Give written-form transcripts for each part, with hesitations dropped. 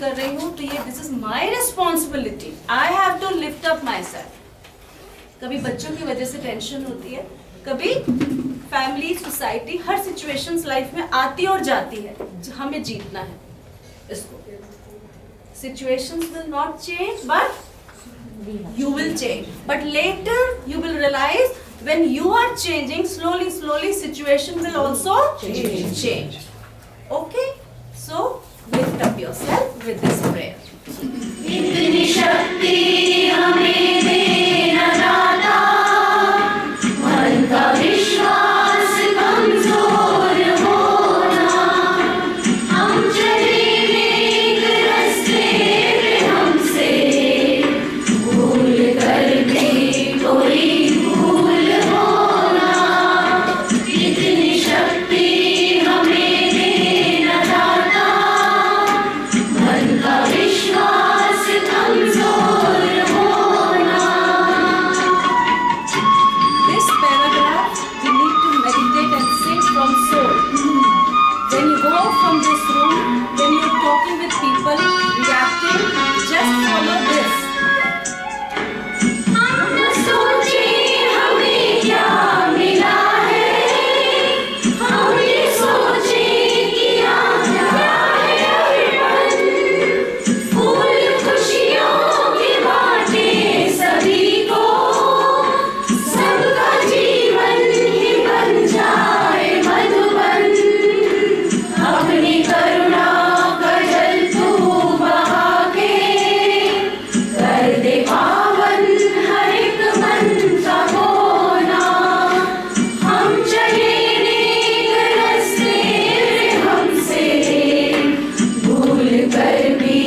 कर रही हूँ तो ये this is my responsibility, I have to lift up myself. कभी बच्चों की वजह से टेंशन होती है, कभी फैमिली, सोसाइटी, हर सिचुएशंस लाइफ में आती और जाती है, हमें जीतना है इसको। Situations will not change, but you will change. But later you will realize when you are changing, slowly situation will also change. Okay? So lift up yourself with this prayer. इतनी शक्ति हमें देना दाता, मन का विश्वास कमजोर होना, हम चले नेक रास्ते पे, हमसे भूल कर भी कोई भूल होना। इतनी शक्ति हमें देना दाता, मन का विश्वास कमजोर होना। This paragraph you need to meditate and sing from soul. When you go out from this room, when you're talking with people, reacting, just follow this. हम न सोचे हमें क्या मिला है, हम ये सोचे किया क्या है अर्पण। फूल खुशियों के बांटे सभी को, सबका जीवन ही बन जाए मधुबन। अपनी करुणा का जल तू बहा के, कर दे पावन हर एक मन का कोना। हम चले नेक रास्ते पे, हमसे भूल कर भी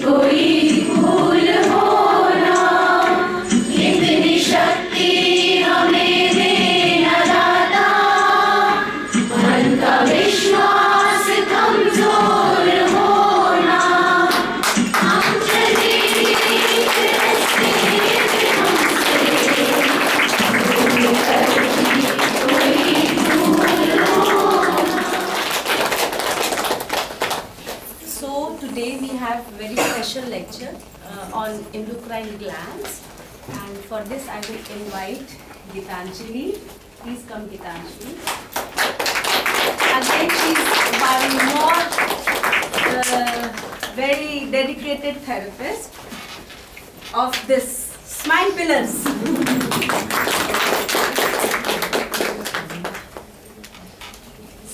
कोई भूल होना। इतनी शक्ति हमें देना दाता, मन का विश्वास कमजोर होना। हम चले नेक रास्ते पे, हमसे भूल कर भी कोई भूल होना। So today we have very special lecture on endocrine glands, and for this I will invite Gitanjali. Please come, Gitanjali. Again, she's one more very dedicated therapist of this Smile Pillars.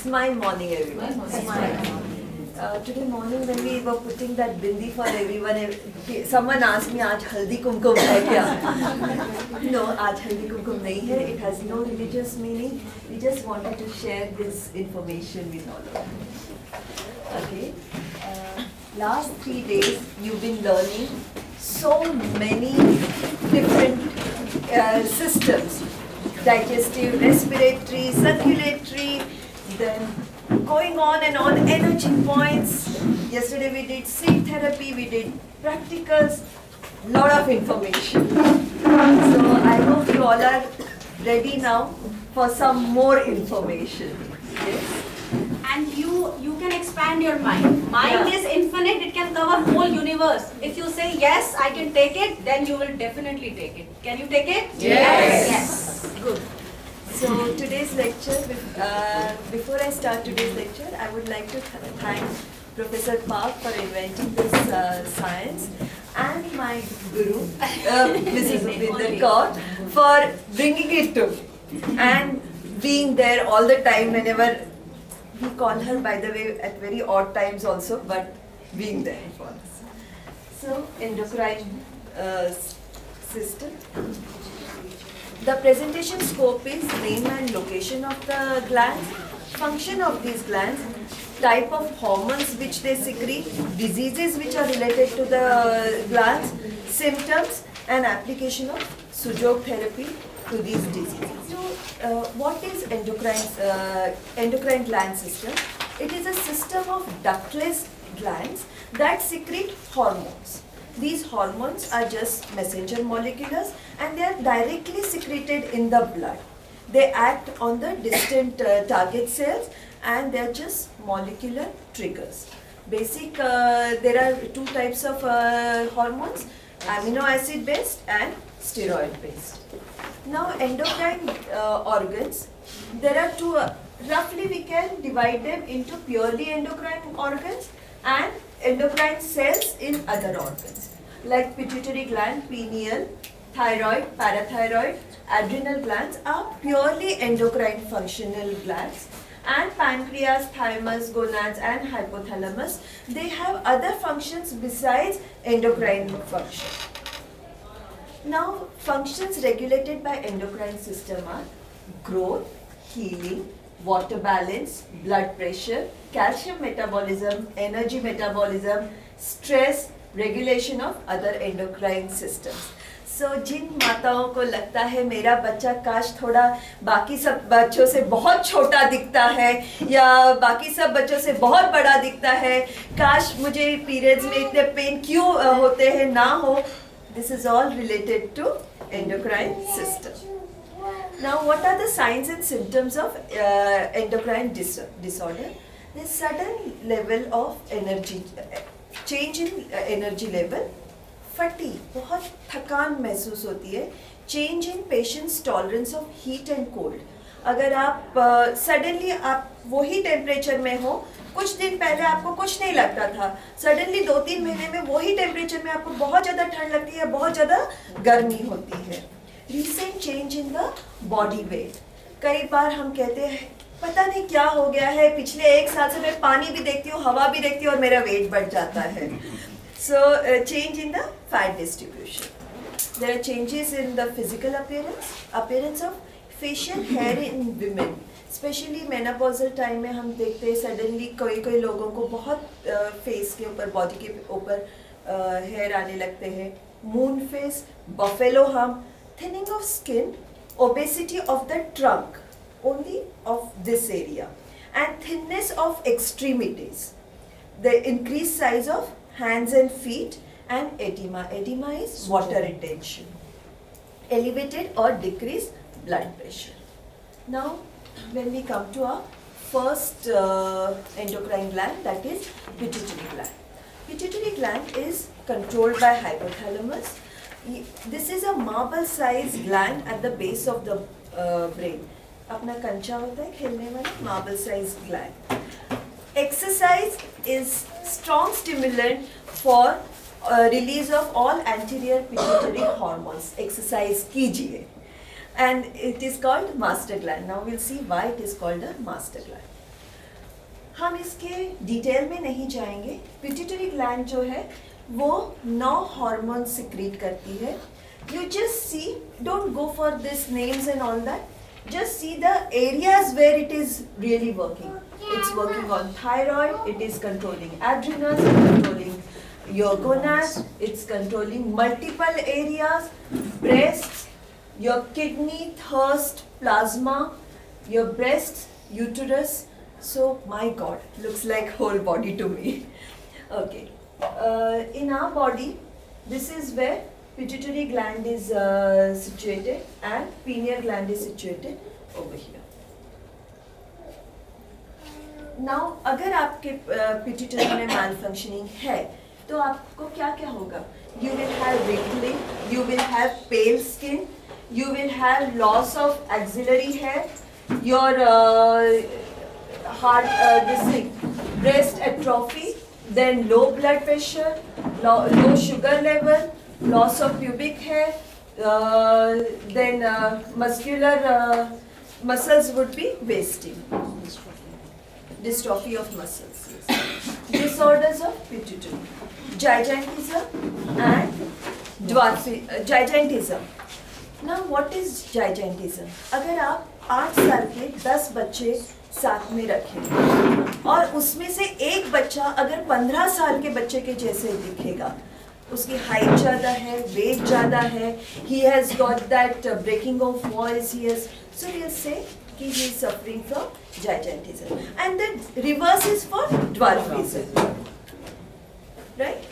Smile morning, everyone. Smile. Today morning when we were putting that bindi for everyone, someone asked me, "आज हल्दी कुमकुम है क्या?" No, आज हल्दी कुमकुम नहीं है. It has no religious meaning. We just wanted to share this information with all of you. Okay. Last 3 days you've been learning so many different systems: digestive, respiratory, circulatory, then going on and on, energy points. Yesterday we did seed therapy, we did practicals, lot of information. So I hope you all are ready now for some more information. Yes? And you can expand your mind. Mind Yeah. is infinite, it can cover whole universe. If you say yes, I can take it, then you will definitely take it. Can you take it? Yes. Yes. Good. So today's lecture, before I start today's lecture, I would like to thank Professor Park for inventing this science, and my guru, Mrs. Bhinder Kaur, for bringing it to me and being there all the time whenever we call her, by the way, at very odd times also, but being there for us. So, endocrine system. The presentation scope is name and location of the glands, function of these glands, type of hormones which they secrete, diseases which are related to the glands, symptoms, and application of Sujok therapy to these diseases. So, what is endocrine gland system? It is a system of ductless glands that secrete hormones. These hormones are just messenger molecules and they are directly secreted in the blood. They act on the distant target cells and they are just molecular triggers. Basic, there are two types of hormones, amino acid based and steroid based. Now endocrine organs, there are two, roughly we can divide them into purely endocrine organs and endocrine cells in other organs, like pituitary gland, pineal, thyroid, parathyroid, adrenal glands are purely endocrine functional glands, and pancreas, thymus, gonads and hypothalamus, they have other functions besides endocrine function. Now, functions regulated by endocrine system are growth, healing, water balance, blood pressure, calcium metabolism, energy metabolism, stress, regulation of other endocrine systems. So जिन माताओं को लगता है मेरा बच्चा काश थोड़ा बाकी सब बच्चों से बहुत छोटा दिखता है या बाकी सब बच्चों से बहुत बड़ा दिखता है, काश मुझे पीरियड्स में इतने पेन क्यों होते हैं ना हो, this is all related to endocrine system. Now what are the signs and symptoms of endocrine disorder? There's sudden level of energy, change in energy level, fatigue, बहुत थकान महसूस होती है, change in patient's tolerance of heat and cold. अगर आप suddenly आप वही temperature में हो, कुछ दिन पहले आपको कुछ नहीं लगता था, सडनली 2-3 महीने में वही टेम्परेचर में आपको बहुत ज़्यादा ठंड लगती है, बहुत ज़्यादा गर्मी होती है. Recent change in the body weight. कई बार हम कहते हैं पता नहीं क्या हो गया है, पिछले 1 साल से मैं पानी भी देखती हूँ, हवा भी देखती हूँ और मेरा वेट बढ़ जाता है. So change in the fat distribution. There are changes in the physical appearance of facial hair in women. Especially menopausal time में हम देखते हैं suddenly कोई लोगों को बहुत face के ऊपर, body के ऊपर hair आने लगते हैं. Moon face, buffalo hump, thinning of skin, obesity of the trunk, only of this area, and thinness of extremities. The increased size of hands and feet and edema. Edema is water retention. Elevated or decreased blood pressure. Now, when we come to our first endocrine gland, that is pituitary gland. Pituitary gland is controlled by hypothalamus. This is a marble-sized gland at the base of the brain. अपना कंचा होता है खेलने वाला marble-sized gland. Exercise is strong stimulant for release of all anterior pituitary hormones. Exercise कीजिए. And it is called master gland. Now we'll see why it is called a master gland. हम इसके detail में नहीं जाएंगे. Pituitary gland जो है वो 9 hormones secrete करती है. You just see, don't go for these names and all that. Just see the areas where it is really working. It's working on thyroid, it is controlling adrenals, it's controlling your gonads, it's controlling multiple areas, breasts, your kidney, thirst, plasma, your breasts, uterus. So, my God, looks like whole body to me. Okay. In our body, this is where pituitary gland is situated and pineal gland is situated over here. Now, अगर आपके pituitary में malfunctioning है, तो आपको क्या क्या होगा? You will have wrinkling, you will have pale skin, you will have loss of axillary hair, your breast atrophy, then low blood pressure, low sugar level, loss of pubic hair, then muscular muscles would be wasting. Dystrophy of muscles. Disorders of pituitary. Gigantism and gigantism. Now what is gigantism? अगर आप 8 साल के 10 बच्चे साथ में रखें और उसमें से एक बच्चा अगर 15 साल के बच्चे के जैसे दिखेगा, उसकी हाइट ज़्यादा है, वेट ज़्यादा है, he has got that breaking of voice, so we'll say कि he is suffering from gigantism. And the reverse is for dwarfism, right?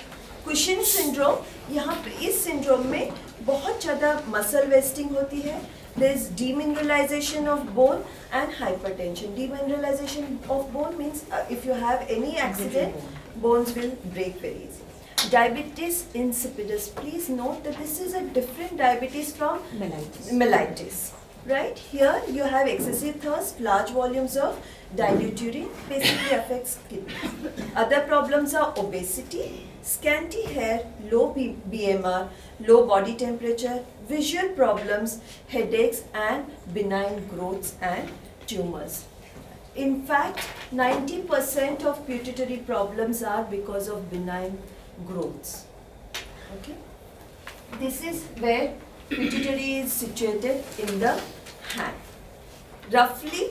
Cushing syndrome, यहाँ पे इस syndrome में बहुत ज़्यादा muscle wasting होती है, there is demineralization of bone and hypertension. Demineralization of bone means if you have any accident, bones will break very easily. Diabetes insipidus. Please note that this is a different diabetes from mellitus. Right? Here you have excessive thirst, large volumes of dilute urine, basically affects kidneys. Other problems are obesity, scanty hair, low BMR, low body temperature, visual problems, headaches, and benign growths and tumors. In fact, 90% of pituitary problems are because of benign growths. Okay? This is where pituitary is situated in the hand. Roughly,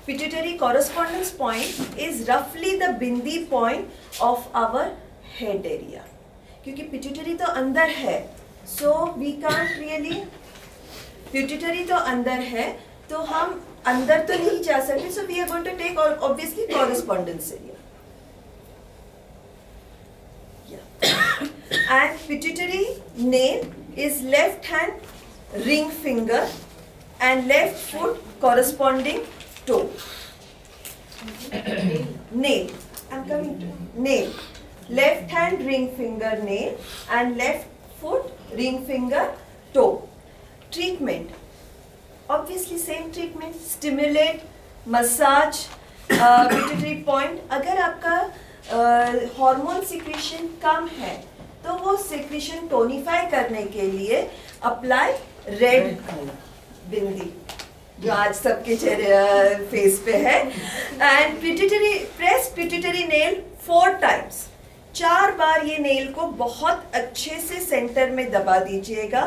pituitary correspondence point is roughly the bindi point of our head area. क्योंकि pituitary तो अंदर है, so we can't really, pituitary तो अंदर है, तो हम अंदर तो नहीं जा सकते, so we are going to take obviously correspondence area. Yeah. And pituitary nail is left hand ring finger and left foot corresponding toe. Nail. I'm coming to nail. Left hand ring finger nail and left foot ring finger toe. Treatment. Obviously same treatment. Stimulate, massage, pituitary point. अगर आपका hormone secretion कम है तो वो secretion टोनिफाई करने के लिए apply red बिंदी जो आज सबके चेहरे फेस पे है and pituitary press pituitary nail 4 times 4 बार ये नेल को बहुत अच्छे से सेंटर में दबा दीजिएगा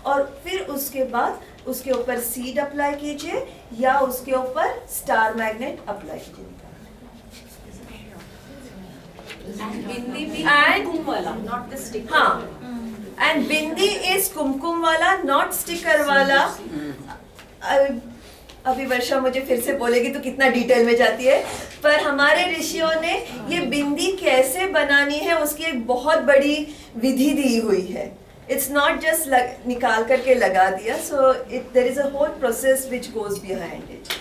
और फिर उसके बाद उसके ऊपर सीड अप्लाई कीजिए या उसके ऊपर स्टार मैग्नेट अप्लाई कीजिए And bindi be kumkum wala, not the sticker. हाँ, and bindi is kumkum वाला, not sticker वाला. अभी वर्षा मुझे फिर से बोलेगी तो कितना डिटेल में जाती है, पर हमारे ऋषियों ने ये बिंदी कैसे बनानी है उसकी एक बहुत बड़ी विधि दी हुई है. It's not just निकाल करके लगा दिया, so there is a whole process which goes behind it.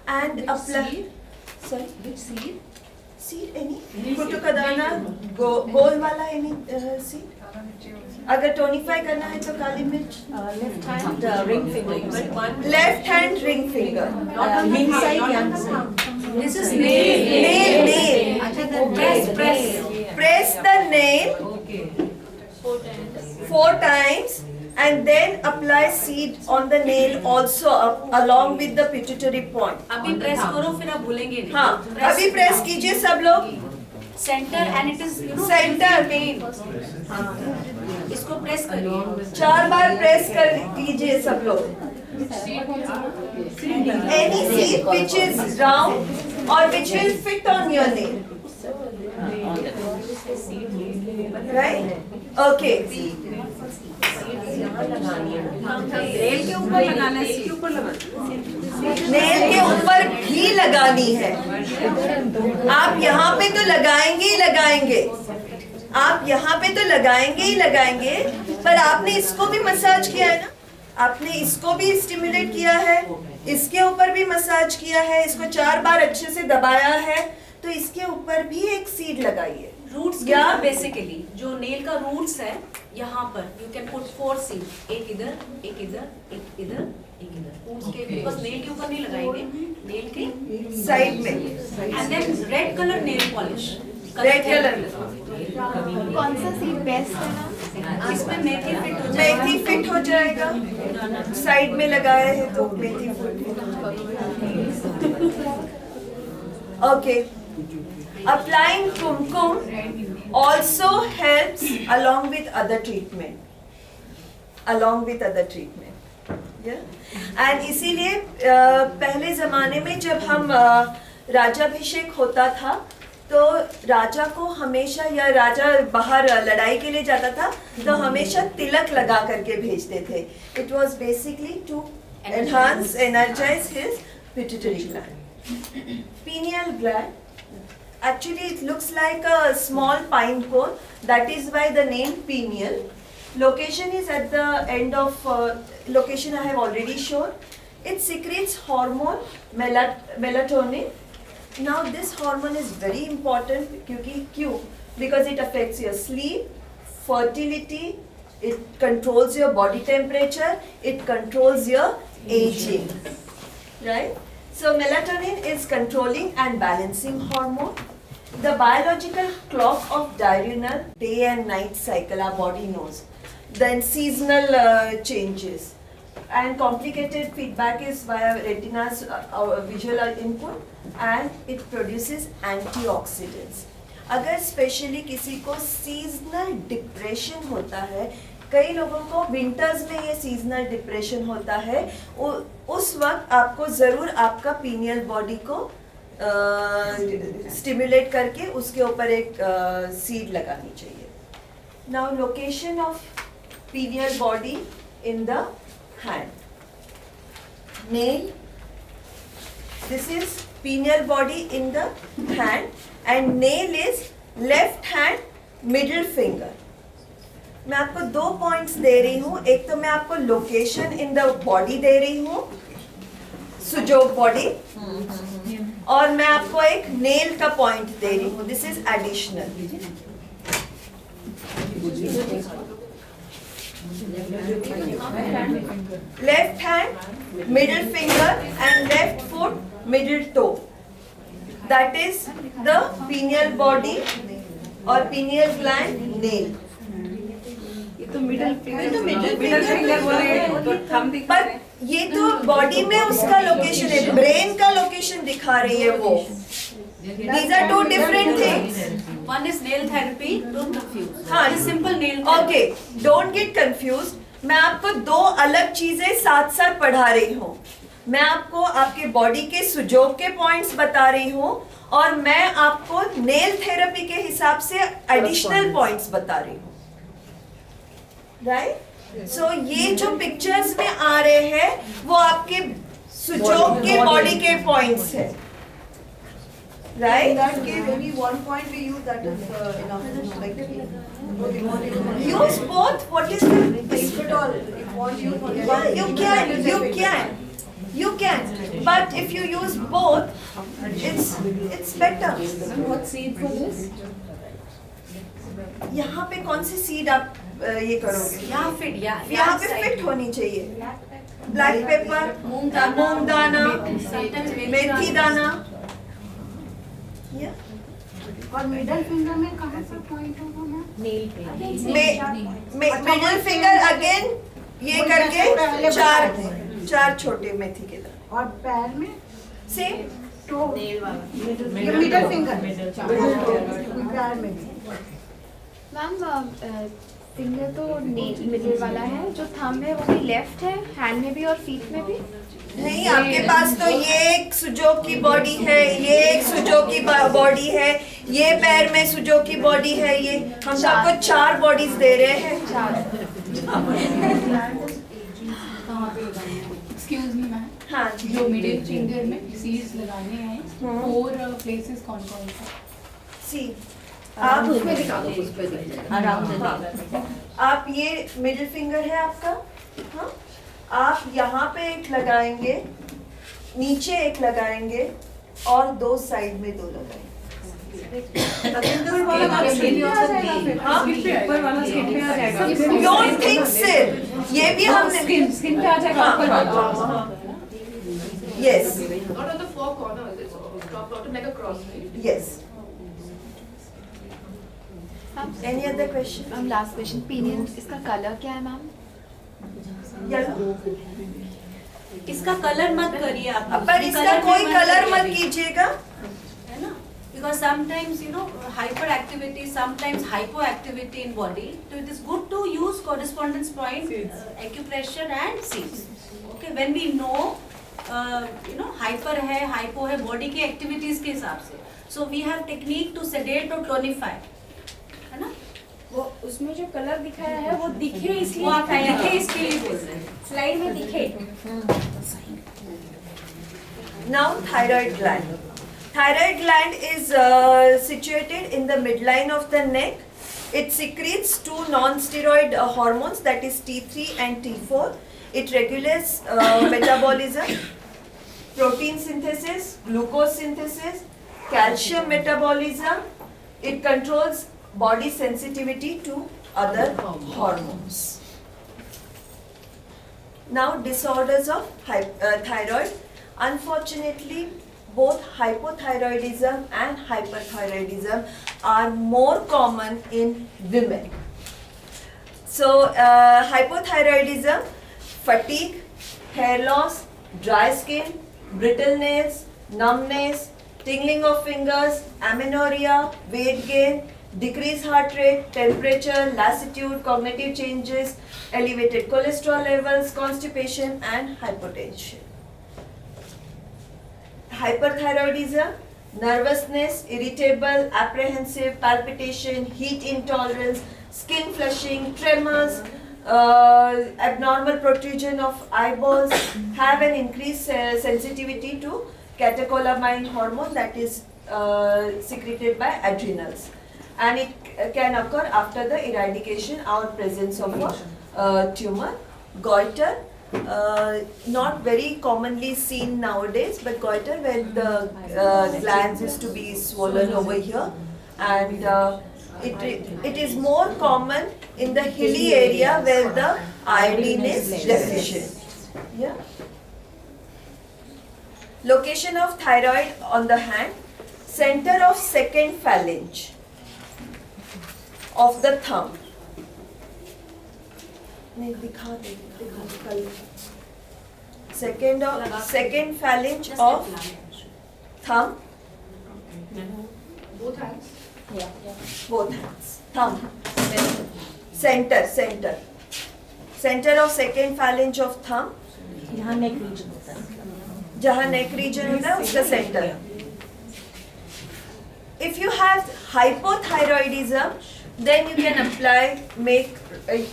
And apply. Sorry, which seed? Seed any? कुट्टू का दाना, गोल वाला any seed? अगर टोनिफाई करना है तो काली मिर्च. Left hand ring finger. Left hand ring finger. Yin side, yang side. This is nail. Nail. Press. Press the nail 4 times and then apply seed on the nail also along with the pituitary point. अभी press करो फिर आप भूलेंगे नहीं. हाँ, अभी press कीजिए सब लोग. Center and it is Center. pain. इसको प्रेस करिए. 4 बार प्रेस कर दीजिए सब लोग. Any seed which is round or which will fit on your nail. Right? Okay. Nail के ऊपर लगाना है, इसके ऊपर लगाना. नेल के ऊपर भी लगानी है. आप यहाँ पे तो लगाएंगे ही लगाएंगे, आप यहाँ पे तो लगाएंगे ही लगाएंगे, पर आपने इसको भी मसाज किया है ना, आपने इसको भी स्टिमुलेट किया है, इसके ऊपर भी मसाज किया है, इसको 4 बार अच्छे से दबाया है, तो इसके ऊपर भी एक सीड लगाइए. रूट्स क्या बेसिकली जो नेल का रूट्स है यहाँ पर यू कैन पुट 4 सीड, एक इधर एक इधर एक इधर एक इधर. उसके बिकॉज नेल के ऊपर नहीं लगाएंगे, नेल के साइड में. And then red colour nail polish. Red colour कौन सा सीड बेस्ट है ना? इसमें मेथी फिट हो जाएगा. मेथी फिट हो जाएगा. साइड में लगाया है तो मेथी fit. Okay. Applying kumkum also helps along with other treatment. Yeah? And इसीलिए पहले ज़माने में जब हम राजाभिषेक होता था तो राजा को हमेशा या राजा बाहर लड़ाई के लिए जाता था तो हमेशा तिलक लगा करके भेजते थे. It was basically to energize his pituitary gland. Pineal gland. Actually, it looks like a small pine cone. That is why the name pineal. Location is at the end of location I have already shown. It secretes hormone melatonin. Now this hormone is very important because it affects your sleep, fertility, it controls your body temperature, it controls your aging, right? So melatonin is controlling and balancing hormone. The biological clock of diurnal day and night cycle our body knows. Then seasonal changes. And complicated feedback is via retina's visual input and it produces antioxidants. अगर specially किसी को seasonal depression होता है, कई लोगों को winters में ये सीजनल डिप्रेशन होता है, उस वक्त आपको ज़रूर आपका पीनियल बॉडी को स्टिमुलेट करके उसके ऊपर एक सीड लगानी चाहिए. Now location of pineal body in the hand. Nail. This is pineal body in the hand and nail is left hand middle finger. मैं आपको 2 पॉइंट्स दे रही हूँ. एक तो मैं आपको लोकेशन इन द बॉडी दे रही हूँ, सुजोग बॉडी, और मैं आपको एक नेल का पॉइंट दे रही हूँ. This is additional. Left hand, middle finger and left foot, middle toe. That is the pineal body or pineal gland nail. ये तो मिडिल फिंगर पर ये तो बॉडी में उसका लोकेशन है, ब्रेन का लोकेशन दिखा रही है वो. These are two different things. One is nail therapy, don't confuse. हाँ, One is simple nail therapy. Okay, don't get confused. मैं आपको 2 अलग चीजें साथ साथ पढ़ा रही हूँ. मैं आपको आपके बॉडी के सुजोग के पॉइंट्स बता रही हूँ और मैं आपको नेल थेरेपी के हिसाब से एडिशनल पॉइंट्स बता रही हूँ. राइट? सो ये जो पिक्चर्स में आ रहे हैं वो आपके सुजोग के बॉडी के पॉइंट्स है. Right? In that case, only one point we use, that is enough. Use both. What is the? If at all, if want use only Yeah, one. you can. But if you use both, it's better. What seed for this? यहाँ पे कौन सी seed आप ये करोगे? यहाँ fit, यहाँ पे fit होनी चाहिए. ब्लैक पेपर, मूंग दाना, मेथी दाना. और मिडिल फिंगर में कहाँ पर पॉइंट होगा मैम? नेल पे. मिडिल फिंगर अगेन ये करके चार छोटे मेथी के दाने. और पैर में सेम. टो नेल वाला. ये मिडिल फिंगर पैर में. मैम फिंगर तो मिडिल वाला है, जो थंब है वो भी लेफ्ट है, हैंड में भी और फीट में भी. नहीं, आपके पास तो ये एक सुजोग की बॉडी है, ये एक सुजोग की बॉडी है, ये पैर में सुजोग की बॉडी है. ये हम आपको 4 बॉडीज दे रहे हैं. एक्सक्यूज मी मैम, हाँ जो मिडिल फिंगर में सीड्स लगाने हैं 4 प्लेसेस कौन कौन सा? सी आप उसमें दिखा दो, उस पे आप ये मिडिल फिंगर है आपका. हाँ, आप यहाँ पे एक लगाएंगे, नीचे एक लगाएंगे और 2 साइड में 2 लगाएंगे. Don't think sir. ये भी हमने स्किन पे आ जाएगा ऊपर वाला. Yes. Not on the 4 corners, it's plotted like a cross, right? Yes. Any other question? Ma'am last question, pinion इसका कलर क्या है मैम? Yellow. इसका कलर मत करिए आप. पर इसका कोई कलर मत कीजिएगा, है ना? Because sometimes hyperactivity, sometimes hypoactivity in body. So it is good to use correspondence point, acupressure and seeds. Okay, when we know hyper है, hypo है, body की activities के हिसाब से. So we have technique to sedate or tonify. है ना? वो उसमें जो कलर दिखाया है वो दिखे इसलिए वो आप दिखे इसके लिए बोल रहे हैं. स्लाइड में दिखे. Now thyroid gland. Thyroid gland is situated in the midline of the neck It secretes two non-steroid hormones, that is T3 and T4. It regulates metabolism, protein synthesis, glucose synthesis, calcium metabolism. It controls body sensitivity to other hormones. Now, disorders of thyroid. Unfortunately, both hypothyroidism and hyperthyroidism are more common in women. So, hypothyroidism, fatigue, hair loss, dry skin, brittle nails, numbness, tingling of fingers, amenorrhea, weight gain, decreased heart rate, temperature, lassitude, cognitive changes, elevated cholesterol levels, constipation and hypertension. Hyperthyroidism, nervousness, irritable, apprehensive, palpitation, heat intolerance, skin flushing, tremors, abnormal protrusion of eyeballs, have an increased sensitivity to catecholamine hormone that is secreted by adrenals. And it can occur after the eradication or presence of a tumor. Goiter, not very commonly seen nowadays, but goiter when the glands is to be swollen over here, and it is more common in the hilly area where the iodine is deficient. Yeah. Location of thyroid on the hand, center of second phalange of the thumb. नहीं दिखा दे कल second phalange of thumb. Both hands. Both hands. Thumb. Center of second phalange of thumb. यहाँ neck region होता है. जहाँ neck region होता है उसका center. If you have hypothyroidism, then you can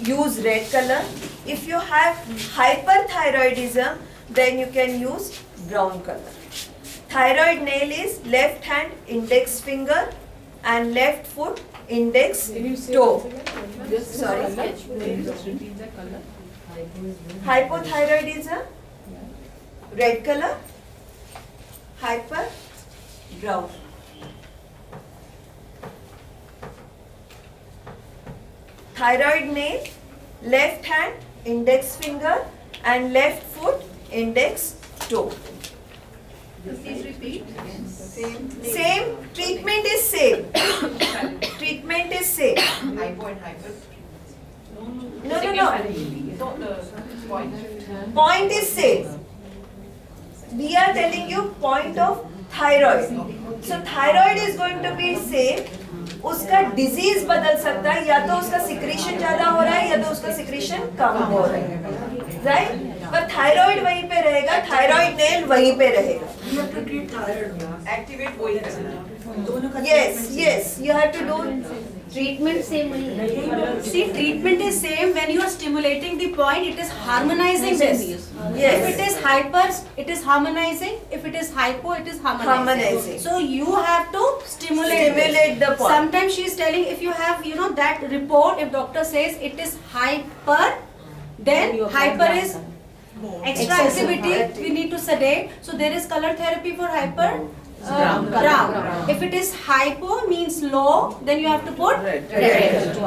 use red color. If you have hyperthyroidism, then you can use brown color. Thyroid nail is left hand index finger and left foot index toe. Sorry. Just repeat the color. Hypothyroidism, red color. Hyper, brown. Thyroid nail, left hand index finger and left foot index toe. Please repeat. Same, treatment is same. Treatment is same. Hypo and hyper. No. No, the point. Point is same. We are telling you point of thyroid. So thyroid is going to be same. उसका disease बदल सकता है, या तो उसका secretion ज्यादा हो रहा है या तो उसका सिक्रीशन कम हो रहा है, राइट? पर थायराइड वहीं पे रहेगा, थायराइड नेल वहीं पे रहेगा. Activate वही करना. Yes, you have to do. Treatment same वही. See, treatment is same. When you are stimulating the point, it is harmonizing this. Yes. If it is hyper, it is harmonizing. If it is hypo, it is harmonizing. So you have to stimulate The point. Sometimes she is telling, if you have, that report, if doctor says it is hyper, then hyper is extra activity, we need to sedate. So there is color therapy for hyper. Brown. If it is hypo means low, then you have to put red.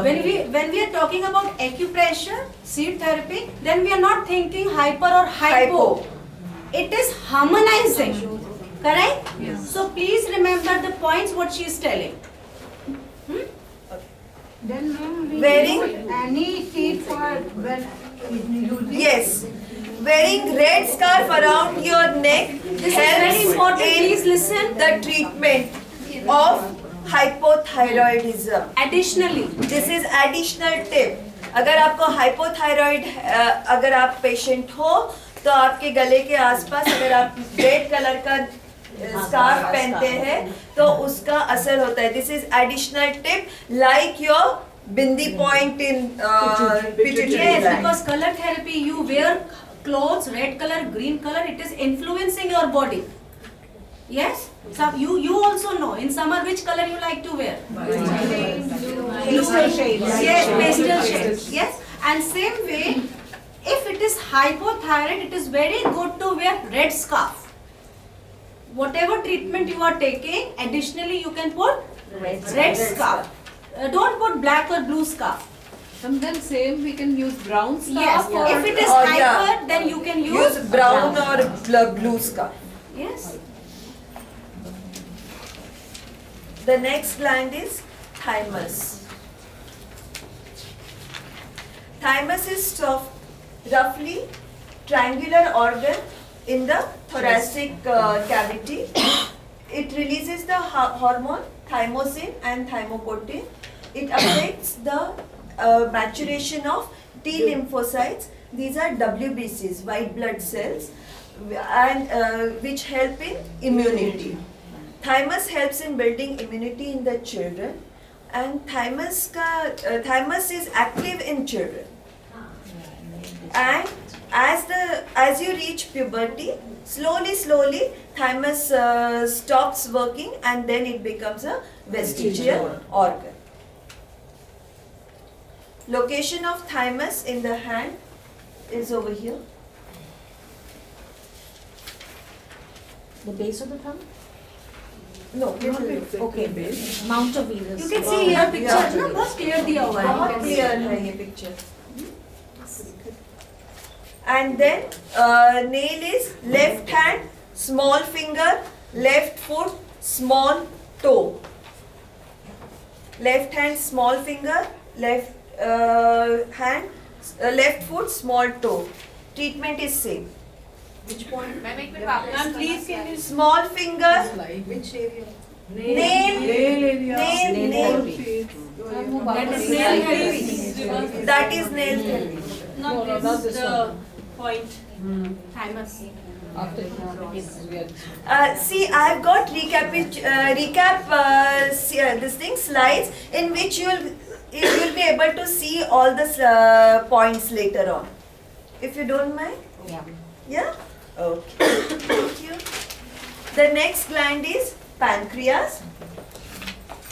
When we are talking about acupressure, seed therapy, then we are not thinking hyper or hypo. It is harmonizing. Correct? Yes. So please remember the points what she is telling. Then ma'am, we Wearing- use any teeth for when using. Yes. Wearing red scarf around your neck This is very important. Please listen. the treatment of hypothyroidism. Additionally, This is additional tip. अगर आपको hypothyroid अगर आप patient हो तो आपके गले के आसपास अगर आप रेड कलर का स्कार्फ पहनते हैं तो उसका असर होता है. This is additional tip like your bindi point in pituitary yes, gland. because color therapy, you wear clothes, red color, green color, it is influencing your body. Yes? So you also know in summer which color you like to wear? Pastel shades. Yes, pastel shades. Yes. And same way, if it is hypothyroid, it is very good to wear red scarf. Whatever treatment you are taking, additionally you can put red scarf. Don't put black or blue scarf. And then same we can use brown scarf. Yes. or If it is Oh, hyper, yeah. then you can Use use brown or blue scarf. Yes. The next gland is thymus. Thymus is roughly triangular organ in the thoracic cavity. It releases the hormone thymosin and thymocotin. It affects the maturation of T lymphocytes. These are WBCs, white blood cells, and which help in immunity. Thymus helps in building immunity in the children, and thymus is active in children. And as you reach puberty, slowly thymus stops working, and then it becomes a vestigial organ. Location of thymus in the hand is over here. The base of the thumb? No, little. Okay. Mount of Venus. You can see here picture ना बहुत clear दिया हुआ है. बहुत clear है ये picture. And then nail is left hand, small finger, left foot, small toe. Left hand, small finger, left hand, left foot, small toe. Treatment is same. Which point? मैं एक मिनट वापस Ma'am, please can you Small finger, Which area? nail, nail. That is nail therapy. That is nail therapy. Not this the point. Thymus. See, I've got this thing slides in which you will be able to see all the points later on. If you don't mind. Yeah. Yeah? Okay. Thank you. The next gland is pancreas.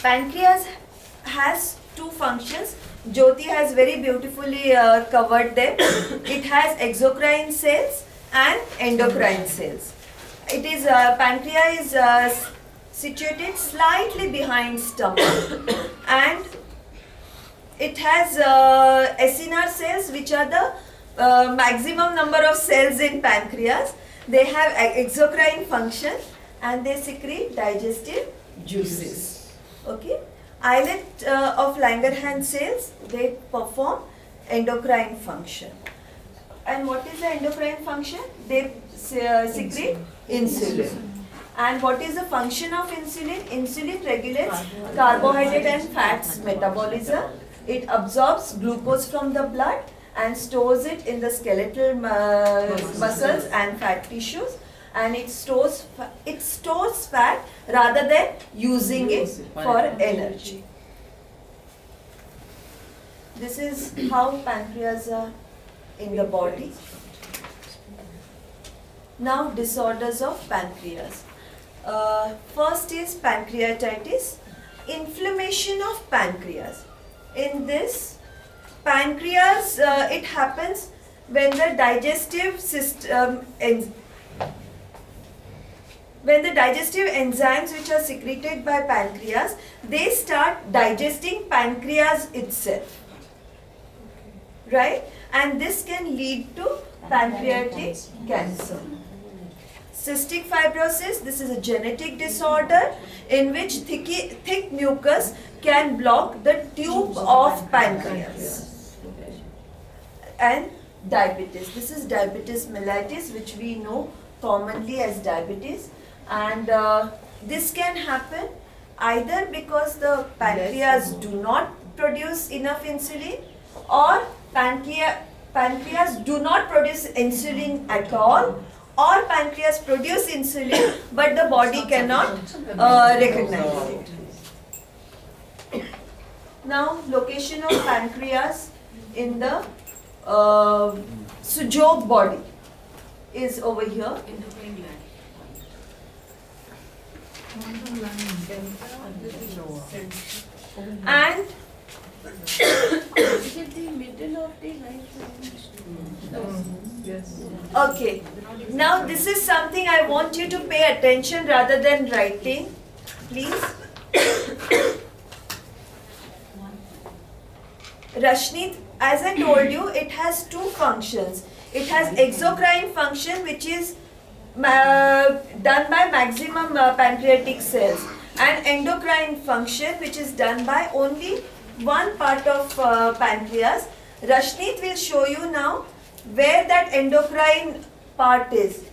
Pancreas has two functions. Jyoti has very beautifully covered them. It has exocrine cells and endocrine cells. It is pancreas is situated slightly behind stomach, and it has acinar cells, which are the maximum number of cells in pancreas. They have exocrine function and they secrete digestive juices. Okay. Islet of Langerhans cells, they perform endocrine function. And what is the endocrine function? They secrete insulin. And what is the function of insulin? Insulin regulates carbohydrate and fats metabolism. It absorbs glucose from the blood and stores it in the skeletal muscles and fat tissues, and it stores fat rather than using it for energy. This is how pancreas are in the body. Now, disorders of pancreas. First is pancreatitis, inflammation of pancreas. In this, pancreas, it happens when the digestive system, when the digestive enzymes which are secreted by pancreas, they start digesting pancreas itself, right? And this can lead to pancreatic cancer. Cystic fibrosis, this is a genetic disorder in which thick mucus can block the tube of pancreas. And diabetes, this is diabetes mellitus, which we know commonly as diabetes, and this can happen either because the pancreas do not produce enough insulin, or pancreas do not produce insulin at all, or pancreas produce insulin but the body cannot recognize it. Now, location of pancreas in the Sujok body is over here. And okay, now this is something I want you to pay attention rather than writing, please. Rashneet, as I told you, it has two functions. It has exocrine function, which is done by maximum pancreatic cells, and endocrine function, which is done by only one part of pancreas. Rashneet will show you now where that endocrine part is.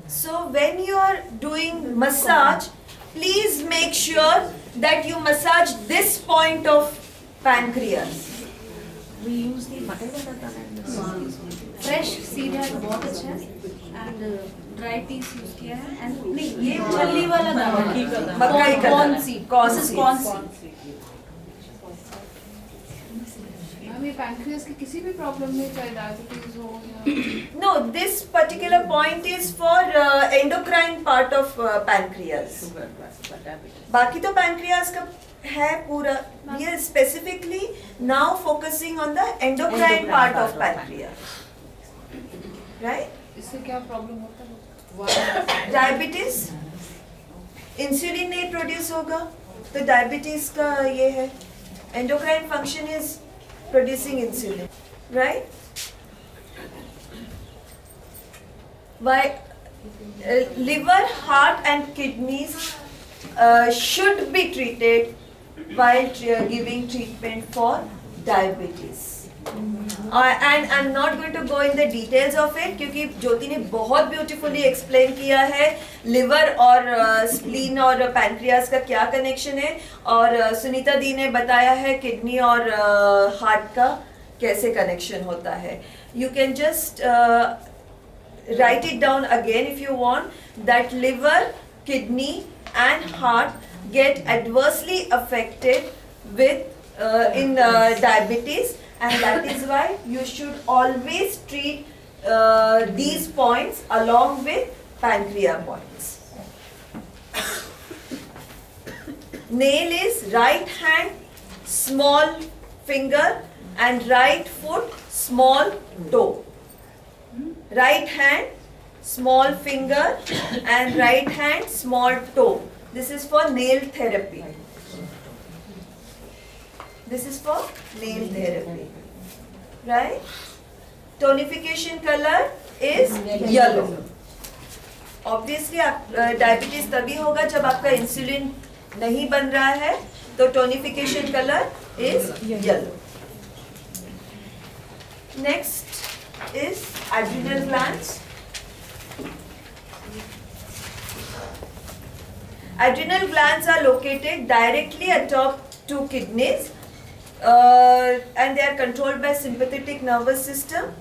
So when you are doing massage, please make sure that you massage this point of pancreas. Fresh seed है तो बहुत अच्छा है and dry piece use किया है and नहीं ये छल्ली वाला दाना है मकई का कौन दाना। सी कौन This is सी? कौन सी मैम ये पैंक्रियास की किसी भी प्रॉब्लम में चाहे डायबिटीज हो या No, this particular point is for endocrine part of pancreas. बाकी तो pancreas का है पूरा. We are specifically now focusing on the endocrine part of pancreas. Right? इससे क्या प्रॉब्लम होता है? Diabetes, इंसुलिन नहीं प्रोड्यूस होगा तो डायबिटीज का ये है. Endocrine function is producing insulin, right? Why liver, heart and kidneys should be treated while giving treatment for diabetes. And I'm not going to go in the details of it क्योंकि ज्योति ने बहुत beautifully explain किया है liver और spleen और pancreas का क्या connection है और सुनीता दी ने बताया है kidney और heart का कैसे connection होता है. You can just write it down again if you want that liver, kidney and heart get adversely affected with in diabetes, and that is why you should always treat these points along with pancreas points. Nail is right hand, small finger and right foot, small toe. Right hand, small finger and right hand, small toe. This is for nail therapy. This is for nail therapy. Right? Tonification color is yellow. Obviously diabetes तभी होगा जब आपका insulin नहीं बन रहा है तो tonification color is yellow. Next is adrenal glands. Adrenal glands are located directly atop two kidneys and they are controlled by sympathetic nervous system.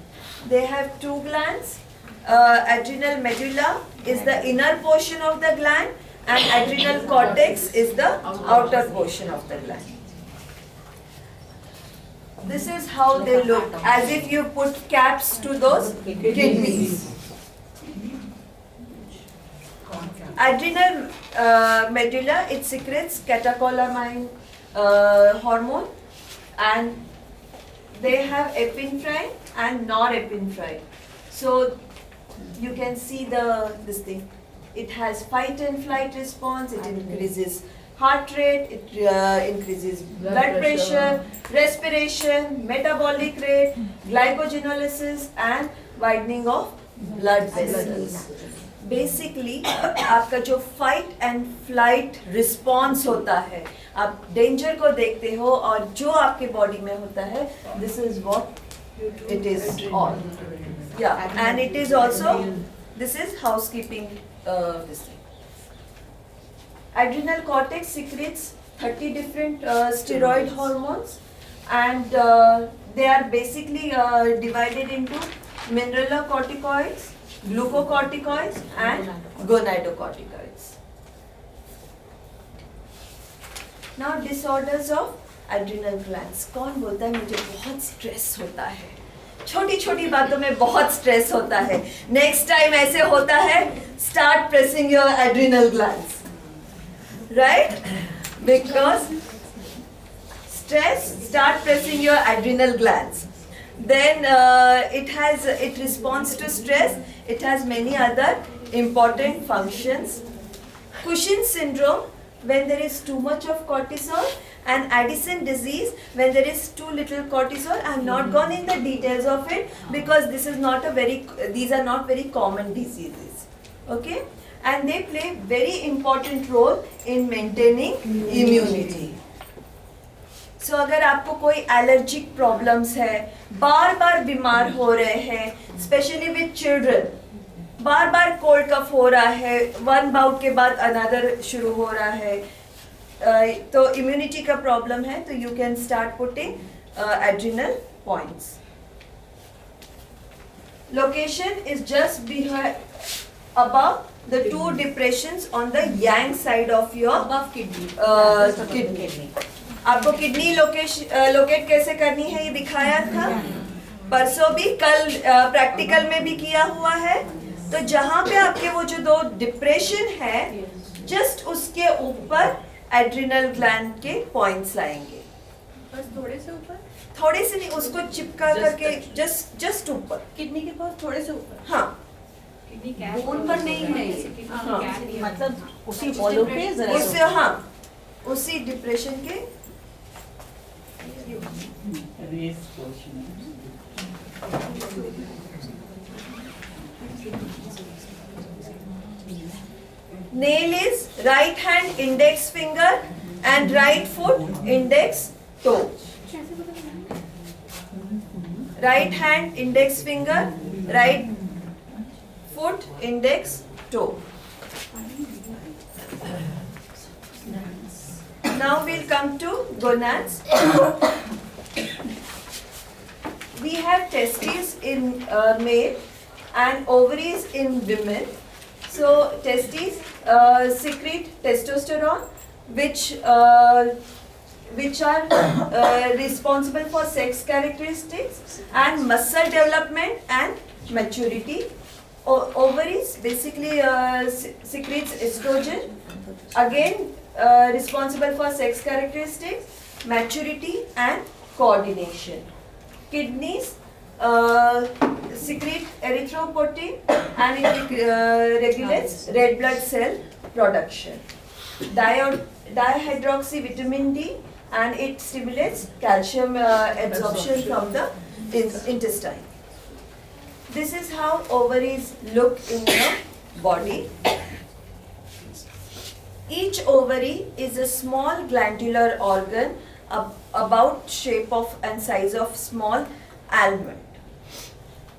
They have two glands. Adrenal medulla is the inner portion of the gland and adrenal cortex is the outer portion of the gland. This is how they look, as if you put caps to those kidneys. Adrenal medulla, it secretes catecholamine hormone, and they have epinephrine and norepinephrine. So you can see this thing. It has fight and flight response. It increases heart rate. It increases blood pressure, respiration, metabolic rate, glycogenolysis, and widening of blood vessels. Basically, आपका जो fight and flight response होता है, आप danger को देखते हो और जो आपके body में होता है, this is what it is all. Yeah, and it is also, this is housekeeping this thing. Adrenal cortex secretes 30 different steroid hormones, and they are basically divided into mineralocorticoids, glucocorticoids and gonadocorticoids. Now disorders of adrenal glands. कौन बोलता है मुझे बहुत stress होता है, छोटी छोटी बातों में बहुत स्ट्रेस होता है. नेक्स्ट टाइम ऐसे होता है, start pressing your adrenal glands, right? Because stress, start pressing your adrenal glands. Then it responds to stress. It has many other important functions. Cushing's syndrome, when there is too much of cortisol, and Addison disease, when there is too little cortisol. I have not gone in the details of it because these are not very common diseases. Okay, and they play very important role in maintaining immunity. So अगर आपको कोई allergic problems है, बार बार बीमार हो रहे हैं, specially with children, बार बार कोल्ड कफ हो रहा है, वन बाउट के बाद अनदर शुरू हो रहा है, तो इम्यूनिटी का प्रॉब्लम है, तो you can start putting adrenal points. Location is just behind above the two depressions on the yang side of your above kidney. आपको किडनी लोकेट कैसे करनी है ये दिखाया था परसों भी, कल प्रैक्टिकल में भी किया हुआ है. तो जहाँ पे आपके वो जो दो डिप्रेशन है, जस्ट उसके ऊपर एड्रिनल ग्लैंड के पॉइंट्स आएंगे. बस थोड़े से ऊपर, थोड़े से नहीं, उसको चिपका करके जस्ट ऊपर, किडनी के पास थोड़े से ऊपर. हाँ, बोन पर नहीं है ये. हाँ. मतलब उसी बॉलो पे जरा उससे, हाँ, उसी डिप्रेशन के nail is right hand index finger and right foot index toe. Right hand index finger, right foot index toe. Now we'll come to gonads. We have testes in male and ovaries in women. So testes secrete testosterone, which are responsible for sex characteristics and muscle development and maturity. Ovaries basically secretes estrogen, again responsible for sex characteristics, maturity and coordination. Kidneys secrete erythropoietin and it regulates red blood cell production. Dihydroxyvitamin D, and it stimulates calcium absorption from the intestine. This is how ovaries look in your body. Each ovary is a small glandular organ about shape of and size of small almond.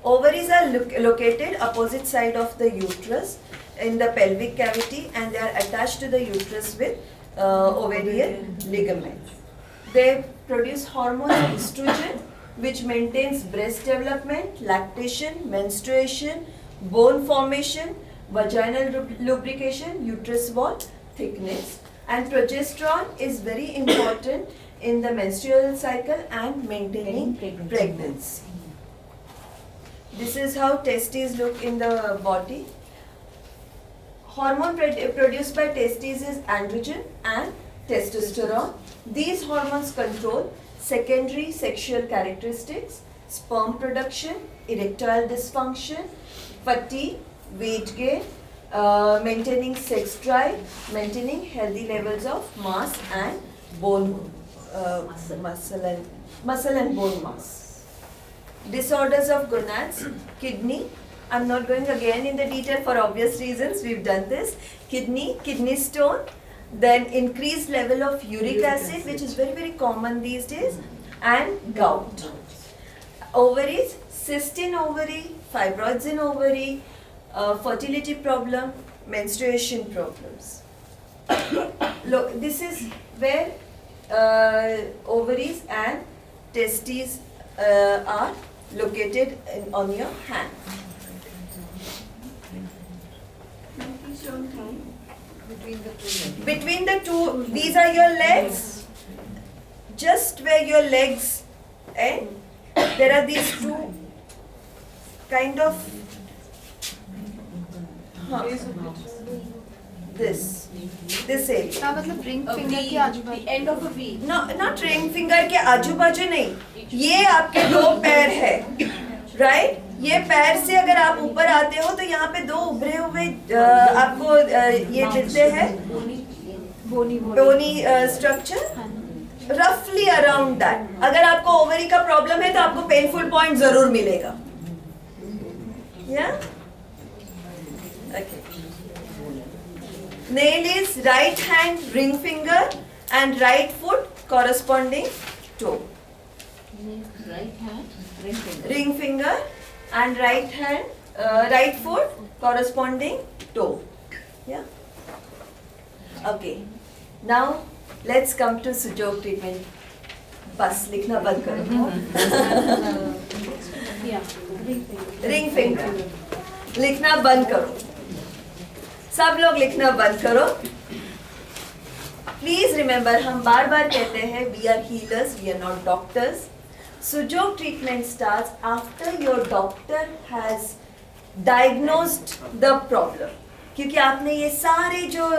Ovaries are located opposite side of the uterus in the pelvic cavity, and they are attached to the uterus with ovarian ligament. They produce hormone estrogen, which maintains breast development, lactation, menstruation, bone formation, vaginal lubrication, uterus wall thickness. And progesterone is very important in the menstrual cycle and maintaining pregnancy. This is how testes look in the body. Hormone produced by testes is androgen and testosterone. These hormones control secondary sexual characteristics, sperm production, erectile dysfunction, fatigue, weight gain, maintaining sex drive, maintaining healthy levels of mass and bone muscle and bone mass. Disorders of gonads, kidney. I'm not going again in the detail for obvious reasons. We've done this. Kidney stone, then increased level of uric acid, which is very, very common these days, and gout. Ovaries, cyst in ovary, fibroids in ovary, fertility problem, menstruation problems. Look, this is where ovaries and testes are located on your hand. Between the two, these are your legs. Just where your legs end, there are these two kind of this area. क्या मतलब ring finger के आजू बाजू? The end of a V. Not ring finger के आजू बाजू नहीं, ये आपके दो पैर है, राइट? ये पैर से अगर आप ऊपर आते हो तो यहाँ पे दो उभरे हुए आपको ये मिलते हैं, बोनी स्ट्रक्चर, रफली अराउंड दैट. अगर आपको ओवरी का प्रॉब्लम है तो आपको पेनफुल पॉइंट जरूर मिलेगा. Yeah? Okay. Nail is right hand ring finger and right foot corresponding toe. Right hand, ring finger. Ring finger and right hand, right foot corresponding toe. Yeah. Okay. Now let's come to sujok treatment. बस लिखना बंद करो. Ring finger लिखना बंद करो. सब लोग लिखना बंद करो. प्लीज रिमेंबर, हम बार बार कहते हैं we are healers, we are not doctors. Su Jok treatment starts after your doctor has diagnosed the problem. क्योंकि आपने ये सारे जो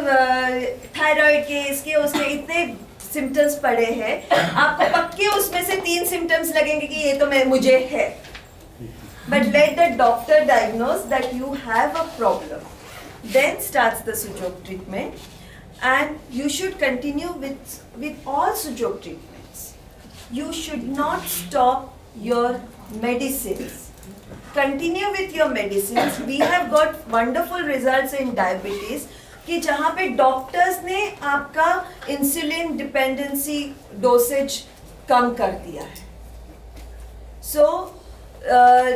थायराइड के इसके उसके इतने सिम्टम्स पड़े हैं, आपको पक्के उसमें से 3 सिम्टम्स लगेंगे कि ये तो मुझे है. But let the doctor diagnose that you have a problem. Then starts the sujok treatment, and you should continue with all sujok treatments. You should not stop your medicines. Continue with your medicines. We have got wonderful results in diabetes कि जहाँ पे doctors ने आपका insulin dependency dosage कम कर दिया है. So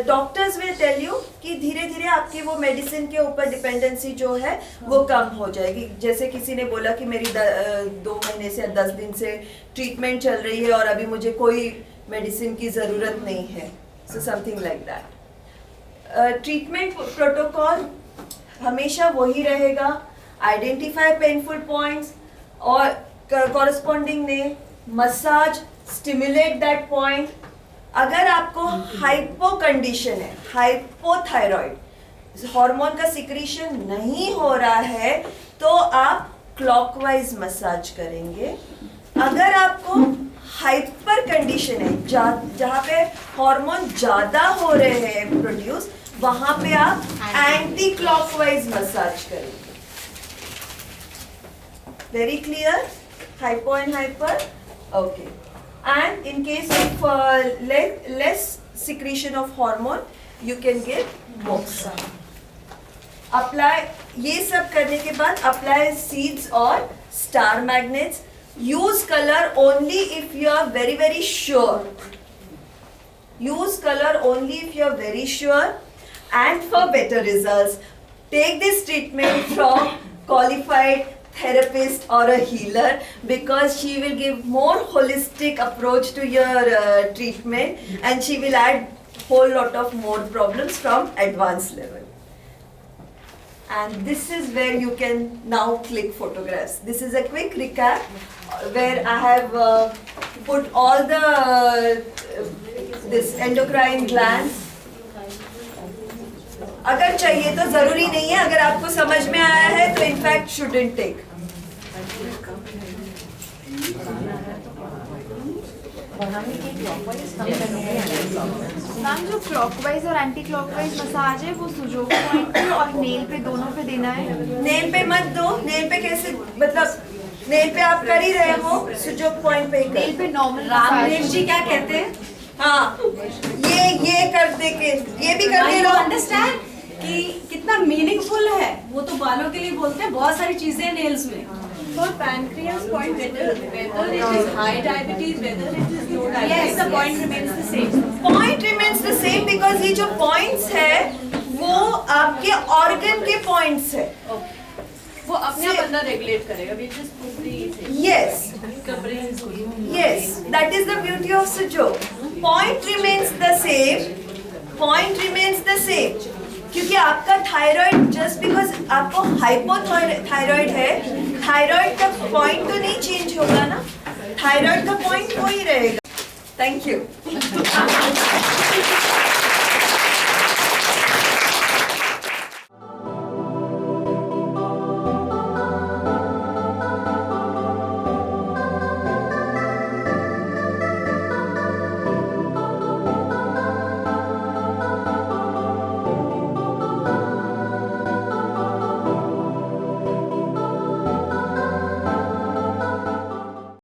doctors will tell you कि धीरे धीरे आपकी वो मेडिसिन के ऊपर डिपेंडेंसी जो है वो कम हो जाएगी. जैसे किसी ने बोला कि मेरी 2 महीने से 10 दिन से ट्रीटमेंट चल रही है और अभी मुझे कोई मेडिसिन की ज़रूरत नहीं है. So something like that. Treatment protocol हमेशा वही रहेगा. आइडेंटिफाई पेनफुल पॉइंट्स और कॉरस्पॉन्डिंग ने मसाज, स्टिमुलेट दैट पॉइंट. अगर आपको हाइपो कंडीशन है, हाइपोथायरॉइड, हार्मोन का सिक्रीशन नहीं हो रहा है, तो आप क्लॉकवाइज मसाज करेंगे. अगर आपको हाइपर कंडीशन है, जहाँ पे हार्मोन ज़्यादा हो रहे हैं प्रोड्यूस, वहाँ पे आप एंटी क्लॉकवाइज मसाज करेंगे. Very clear? Hypo and hyper. Okay. And in case of less secretion of hormone, you can give moxa. Apply ये सब करने के बाद apply seeds और star magnets. Use color only if you are very very sure. Use color only if you are very sure. And for better results, take this treatment from qualified therapist or a healer, because she will give more holistic approach to your treatment, and she will add whole lot of more problems from advanced level. And this is where you can now click photographs. This is a quick recap where I have put all the this endocrine glands. अगर चाहिए तो जरूरी नहीं है, अगर आपको समझ में आया है तो इनफैक्ट शुडंट टेक. मैम जो क्लॉकवाइज और एंटी क्लॉकवाइज मसाज है वो सुजोग पॉइंट पे और नेल पे दोनों पे देना है. नेल पे मत दो. नेल पे कैसे, मतलब नेल पे आप कर ही रहे हो, सुजोग पॉइंट पे ही कर. नेल पे नॉर्मल रामदेव जी क्या कहते हैं? हाँ, ये कर दे के ये भी कर दे लो. अंडरस्टैंड कि कितना मीनिंगफुल है. वो तो बालों के लिए बोलते हैं, बहुत सारी चीजें नेल्स में. For pancreas point, whether it is high diabetes, whether it is low diabetes, Yes, the point remains the same. Point remains the same, because ये जो पॉइंट्स है वो आपके ऑर्गन के पॉइंट्स है. वो अपने आप अंदर रेगुलेट करेगा. We just put the Yes. covering. Yes, that is the beauty of sujok. Point remains the same, point remains the same. क्योंकि आपका थायराइड जस्ट बिकॉज आपको हाइपोथायराइड है, थायराइड का पॉइंट तो नहीं चेंज होगा ना, थायराइड का पॉइंट वही रहेगा. Thank you.